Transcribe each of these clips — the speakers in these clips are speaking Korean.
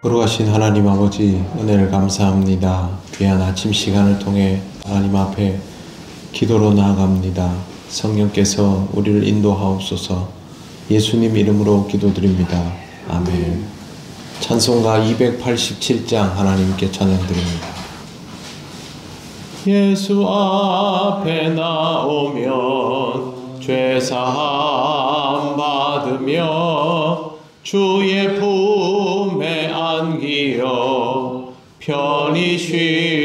거룩하신 하나님 아버지, 은혜를 감사합니다. 귀한 아침 시간을 통해 하나님 앞에 기도로 나아갑니다. 성령께서 우리를 인도하옵소서. 예수님 이름으로 기도드립니다. 아멘. 찬송가 287장 하나님께 찬양드립니다. 예수 앞에 나오면 죄사함 받으며 주의 품에 안기어 편히 쉬리라.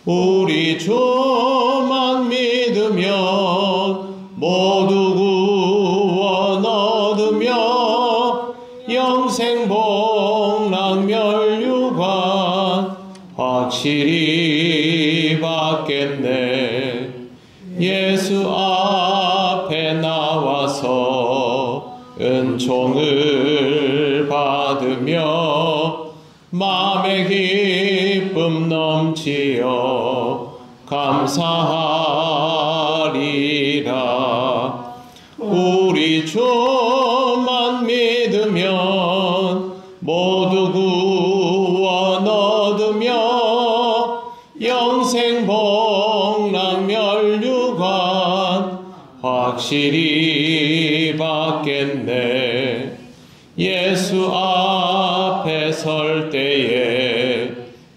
우리 주만 믿으면 모두 구원 얻으며 영생 복락 멸류관 확실히 받겠네. 예수 앞에 나와서 은총을 받으며 마음의 기쁨 넘치어 감사하리라. 우리 주만 믿으면 모두 구원 얻으며 영생 복락 멸류관 확실히 받겠네. 예수 앞에 설 때에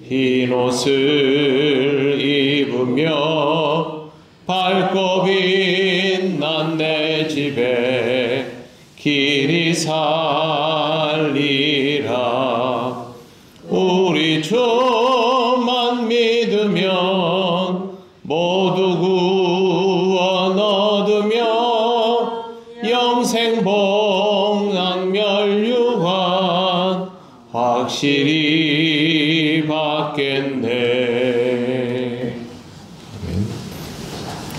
흰 옷을 입으며 밝고 빛난 내 집에 길이 살리라. 우리 주만 믿으면 모두 구원 얻으며 영생 복락 멸류관 확실히 받겠네.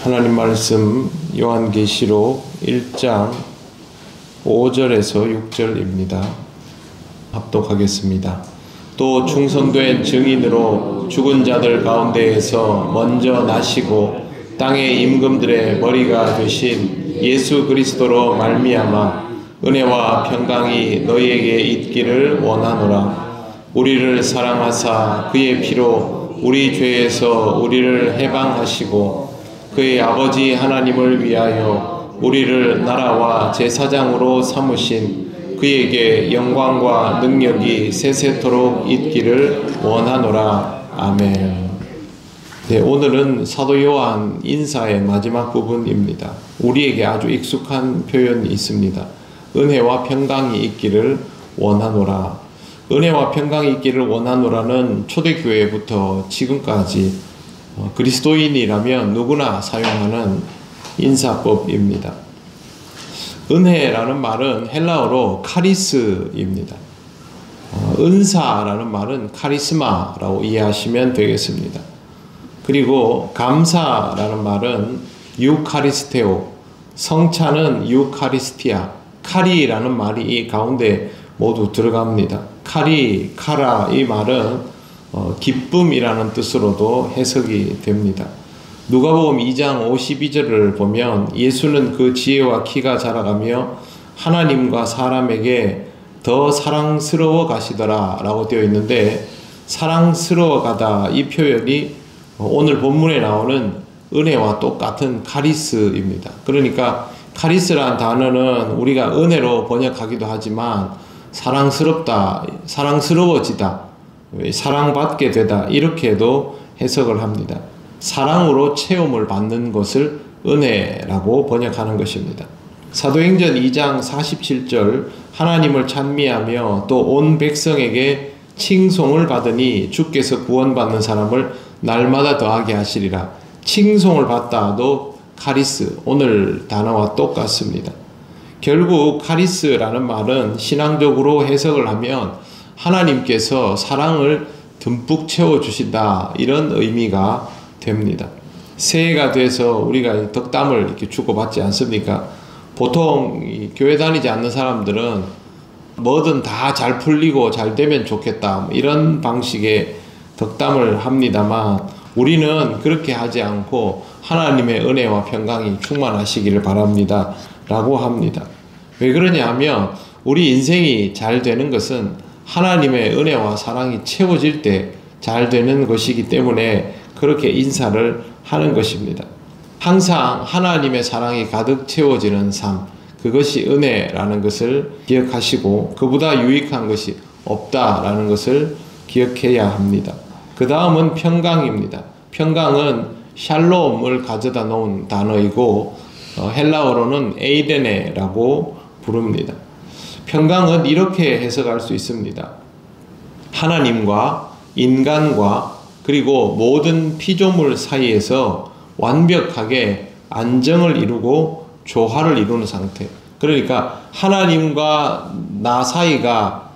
하나님 말씀 요한계시록 1장 5절에서 6절입니다. 합독하겠습니다. 또 충성된 증인으로 죽은 자들 가운데에서 먼저 나시고 땅의 임금들의 머리가 되신 예수 그리스도로 말미암아 은혜와 평강이 너희에게 있기를 원하노라. 우리를 사랑하사 그의 피로 우리 죄에서 우리를 해방하시고 그의 아버지 하나님을 위하여 우리를 나라와 제사장으로 삼으신 그에게 영광과 능력이 세세토록 있기를 원하노라. 아멘. 네, 오늘은 사도 요한 인사의 마지막 부분입니다. 우리에게 아주 익숙한 표현이 있습니다. 은혜와 평강이 있기를 원하노라. 은혜와 평강이 있기를 원하노라는 초대교회부터 지금까지 그리스도인이라면 누구나 사용하는 인사법입니다. 은혜라는 말은 헬라어로 카리스입니다. 은사라는 말은 카리스마라고 이해하시면 되겠습니다. 그리고 감사라는 말은 유카리스테오, 성찬은 유카리스티아, 카리라는 말이 이 가운데 모두 들어갑니다. 카리, 카라 이 말은 기쁨이라는 뜻으로도 해석이 됩니다. 누가복음 2장 52절을 보면 예수는 그 지혜와 키가 자라가며 하나님과 사람에게 더 사랑스러워 가시더라 라고 되어 있는데, 사랑스러워 가다 이 표현이 오늘 본문에 나오는 은혜와 똑같은 카리스입니다. 그러니까 카리스라는 단어는 우리가 은혜로 번역하기도 하지만 사랑스럽다, 사랑스러워지다, 사랑받게 되다 이렇게도 해석을 합니다. 사랑으로 체험을 받는 것을 은혜라고 번역하는 것입니다. 사도행전 2장 47절 하나님을 찬미하며 또 온 백성에게 칭송을 받으니 주께서 구원받는 사람을 날마다 더하게 하시리라. 칭송을 받다도 카리스, 오늘 단어와 똑같습니다. 결국 카리스라는 말은 신앙적으로 해석을 하면 하나님께서 사랑을 듬뿍 채워주신다 이런 의미가 됩니다. 새해가 돼서 우리가 덕담을 이렇게 주고받지 않습니까? 보통 교회 다니지 않는 사람들은 뭐든 다 잘 풀리고 잘 되면 좋겠다 이런 방식의 덕담을 합니다만, 우리는 그렇게 하지 않고 하나님의 은혜와 평강이 충만하시기를 바랍니다 라고 합니다. 왜 그러냐 하면 우리 인생이 잘 되는 것은 하나님의 은혜와 사랑이 채워질 때 잘 되는 것이기 때문에 그렇게 인사를 하는 것입니다. 항상 하나님의 사랑이 가득 채워지는 삶, 그것이 은혜라는 것을 기억하시고 그보다 유익한 것이 없다라는 것을 기억해야 합니다. 그 다음은 평강입니다. 평강은 샬롬을 가져다 놓은 단어이고 헬라어로는 에이레네라고 부릅니다. 평강은 이렇게 해석할 수 있습니다. 하나님과 인간과 그리고 모든 피조물 사이에서 완벽하게 안정을 이루고 조화를 이루는 상태. 그러니까 하나님과 나 사이가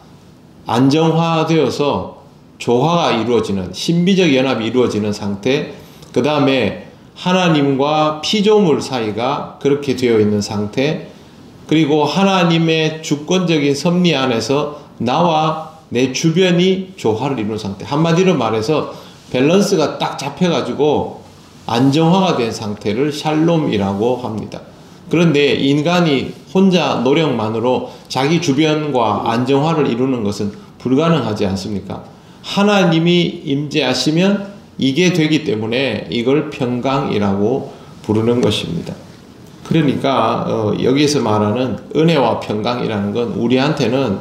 안정화되어서 조화가 이루어지는, 신비적 연합이 이루어지는 상태. 그 다음에 하나님과 피조물 사이가 그렇게 되어 있는 상태. 그리고 하나님의 주권적인 섭리 안에서 나와 내 주변이 조화를 이루는 상태. 한마디로 말해서 밸런스가 딱 잡혀가지고 안정화가 된 상태를 샬롬이라고 합니다. 그런데 인간이 혼자 노력만으로 자기 주변과 안정화를 이루는 것은 불가능하지 않습니까? 하나님이 임재하시면 이게 되기 때문에 이걸 평강이라고 부르는 것입니다. 그러니까 여기서 말하는 은혜와 평강이라는 건 우리한테는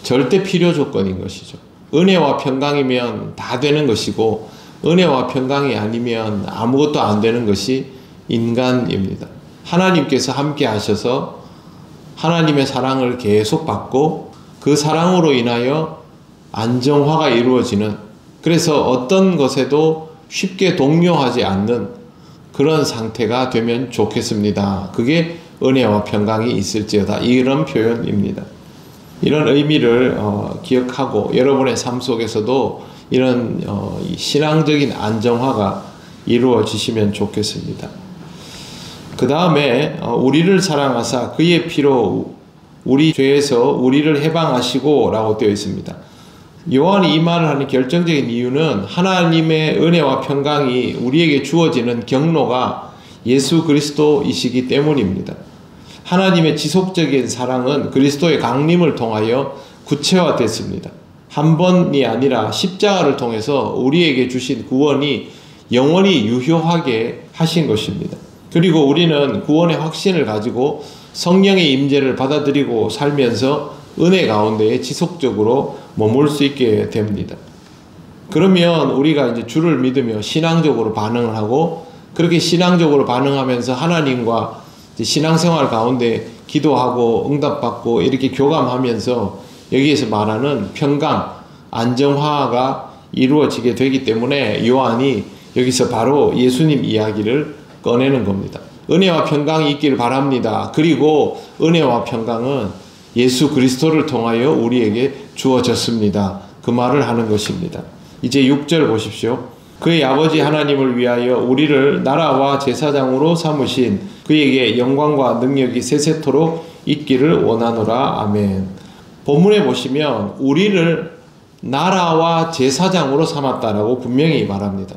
절대 필요 조건인 것이죠. 은혜와 평강이면 다 되는 것이고 은혜와 평강이 아니면 아무것도 안 되는 것이 인간입니다. 하나님께서 함께 하셔서 하나님의 사랑을 계속 받고 그 사랑으로 인하여 안정화가 이루어지는, 그래서 어떤 것에도 쉽게 동요하지 않는 그런 상태가 되면 좋겠습니다. 그게 은혜와 평강이 있을지어다, 이런 표현입니다. 이런 의미를 기억하고 여러분의 삶 속에서도 이런 신앙적인 안정화가 이루어지시면 좋겠습니다. 그 다음에 우리를 사랑하사 그의 피로 우리 죄에서 우리를 해방하시고 라고 되어 있습니다. 요한이 이 말을 하는 결정적인 이유는 하나님의 은혜와 평강이 우리에게 주어지는 경로가 예수 그리스도이시기 때문입니다. 하나님의 지속적인 사랑은 그리스도의 강림을 통하여 구체화됐습니다. 한 번이 아니라 십자가를 통해서 우리에게 주신 구원이 영원히 유효하게 하신 것입니다. 그리고 우리는 구원의 확신을 가지고 성령의 임재를 받아들이고 살면서 은혜 가운데에 지속적으로 머물 수 있게 됩니다. 그러면 우리가 이제 주를 믿으며 신앙적으로 반응을 하고, 그렇게 신앙적으로 반응하면서 하나님과 신앙생활 가운데 기도하고 응답받고 이렇게 교감하면서 여기에서 말하는 평강, 안정화가 이루어지게 되기 때문에 요한이 여기서 바로 예수님 이야기를 꺼내는 겁니다. 은혜와 평강이 있기를 바랍니다. 그리고 은혜와 평강은 예수 그리스도를 통하여 우리에게 주어졌습니다. 그 말을 하는 것입니다. 이제 6절 보십시오. 그의 아버지 하나님을 위하여 우리를 나라와 제사장으로 삼으신 그에게 영광과 능력이 세세토록 있기를 원하노라. 아멘. 본문에 보시면 우리를 나라와 제사장으로 삼았다라고 분명히 말합니다.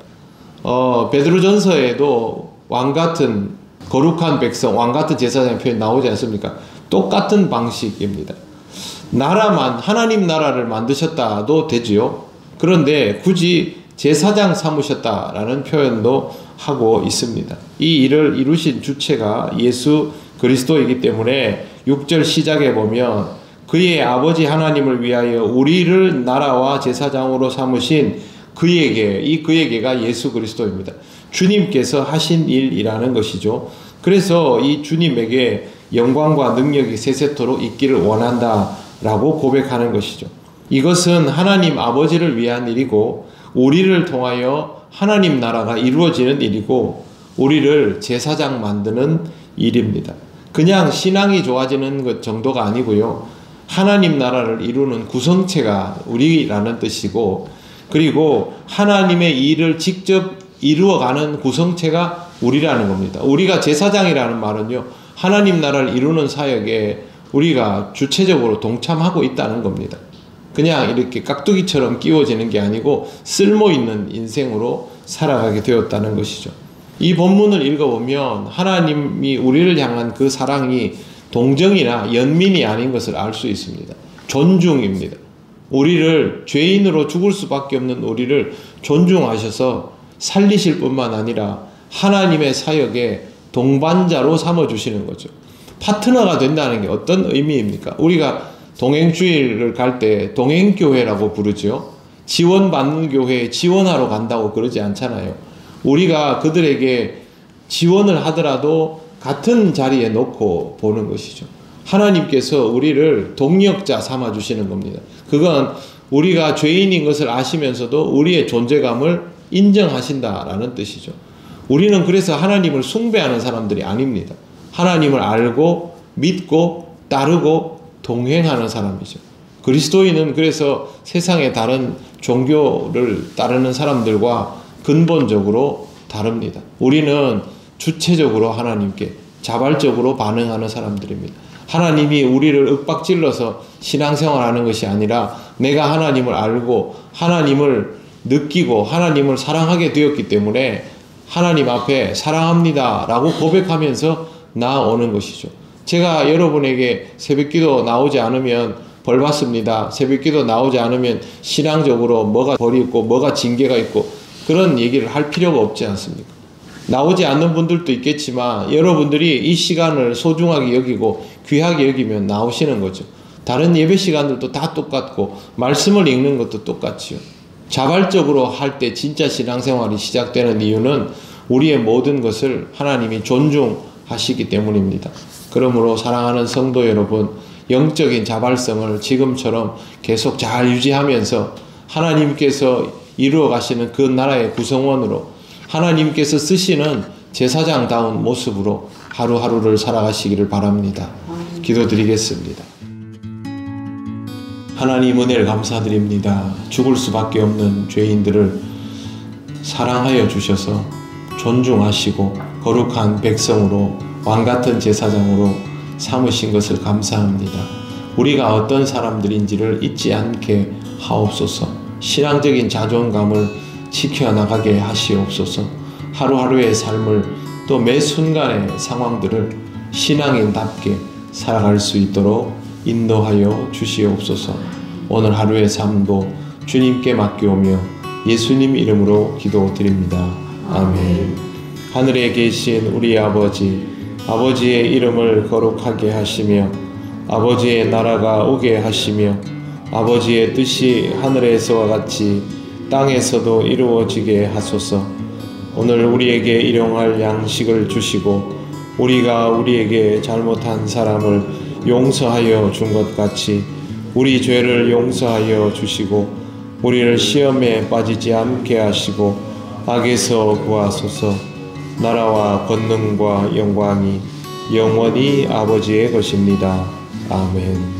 베드로전서에도 왕같은 거룩한 백성, 왕같은 제사장 표현 나오지 않습니까? 똑같은 방식입니다. 나라만, 하나님 나라를 만드셨다도 되지요. 그런데 굳이 제사장 삼으셨다라는 표현도 하고 있습니다. 이 일을 이루신 주체가 예수 그리스도이기 때문에 6절 시작에 보면 그의 아버지 하나님을 위하여 우리를 나라와 제사장으로 삼으신 그에게, 이 그에게가 예수 그리스도입니다. 주님께서 하신 일이라는 것이죠. 그래서 이 주님에게 영광과 능력이 세세토록 있기를 원한다라고 고백하는 것이죠. 이것은 하나님 아버지를 위한 일이고 우리를 통하여 하나님 나라가 이루어지는 일이고 우리를 제사장 만드는 일입니다. 그냥 신앙이 좋아지는 것 정도가 아니고요. 하나님 나라를 이루는 구성체가 우리라는 뜻이고, 그리고 하나님의 일을 직접 이루어가는 구성체가 우리라는 겁니다. 우리가 제사장이라는 말은요, 하나님 나라를 이루는 사역에 우리가 주체적으로 동참하고 있다는 겁니다. 그냥 이렇게 깍두기처럼 끼워지는 게 아니고 쓸모있는 인생으로 살아가게 되었다는 것이죠. 이 본문을 읽어보면 하나님이 우리를 향한 그 사랑이 동정이나 연민이 아닌 것을 알 수 있습니다. 존중입니다. 우리를 죄인으로 죽을 수밖에 없는 우리를 존중하셔서 살리실 뿐만 아니라 하나님의 사역에 동반자로 삼아주시는 거죠. 파트너가 된다는 게 어떤 의미입니까? 우리가 동행주일을 갈 때 동행교회라고 부르죠. 지원받는 교회에 지원하러 간다고 그러지 않잖아요. 우리가 그들에게 지원을 하더라도 같은 자리에 놓고 보는 것이죠. 하나님께서 우리를 동력자 삼아주시는 겁니다. 그건 우리가 죄인인 것을 아시면서도 우리의 존재감을 인정하신다라는 뜻이죠. 우리는 그래서 하나님을 숭배하는 사람들이 아닙니다. 하나님을 알고 믿고 따르고 동행하는 사람이죠. 그리스도인은 그래서 세상의 다른 종교를 따르는 사람들과 근본적으로 다릅니다. 우리는 주체적으로 하나님께 자발적으로 반응하는 사람들입니다. 하나님이 우리를 윽박질러서 신앙생활하는 것이 아니라 내가 하나님을 알고 하나님을 느끼고 하나님을 사랑하게 되었기 때문에 하나님 앞에 사랑합니다 라고 고백하면서 나아오는 것이죠. 제가 여러분에게 새벽기도 나오지 않으면 벌 받습니다. 새벽기도 나오지 않으면 신앙적으로 뭐가 벌이 있고 뭐가 징계가 있고 그런 얘기를 할 필요가 없지 않습니까? 나오지 않는 분들도 있겠지만 여러분들이 이 시간을 소중하게 여기고 귀하게 여기면 나오시는 거죠. 다른 예배 시간들도 다 똑같고 말씀을 읽는 것도 똑같지요. 자발적으로 할 때 진짜 신앙생활이 시작되는 이유는 우리의 모든 것을 하나님이 존중하시기 때문입니다. 그러므로 사랑하는 성도 여러분, 영적인 자발성을 지금처럼 계속 잘 유지하면서 하나님께서 이루어 가시는 그 나라의 구성원으로 하나님께서 쓰시는 제사장다운 모습으로 하루하루를 살아가시기를 바랍니다. 기도드리겠습니다. 하나님 은혜를 감사드립니다. 죽을 수밖에 없는 죄인들을 사랑하여 주셔서 존중하시고 거룩한 백성으로 왕같은 제사장으로 삼으신 것을 감사합니다. 우리가 어떤 사람들인지를 잊지 않게 하옵소서. 신앙적인 자존감을 지켜나가게 하시옵소서. 하루하루의 삶을 또 매 순간의 상황들을 신앙인답게 살아갈 수 있도록 인도하여 주시옵소서. 오늘 하루의 삶도 주님께 맡겨오며 예수님 이름으로 기도드립니다. 아멘. 하늘에 계신 우리 아버지, 아버지의 이름을 거룩하게 하시며 아버지의 나라가 오게 하시며 아버지의 뜻이 하늘에서와 같이 땅에서도 이루어지게 하소서. 오늘 우리에게 일용할 양식을 주시고 우리가 우리에게 잘못한 사람을 용서하여 준 것 같이 우리 죄를 용서하여 주시고 우리를 시험에 빠지지 않게 하시고 악에서 구하소서. 나라와 권능과 영광이 영원히 아버지의 것입니다. 아멘.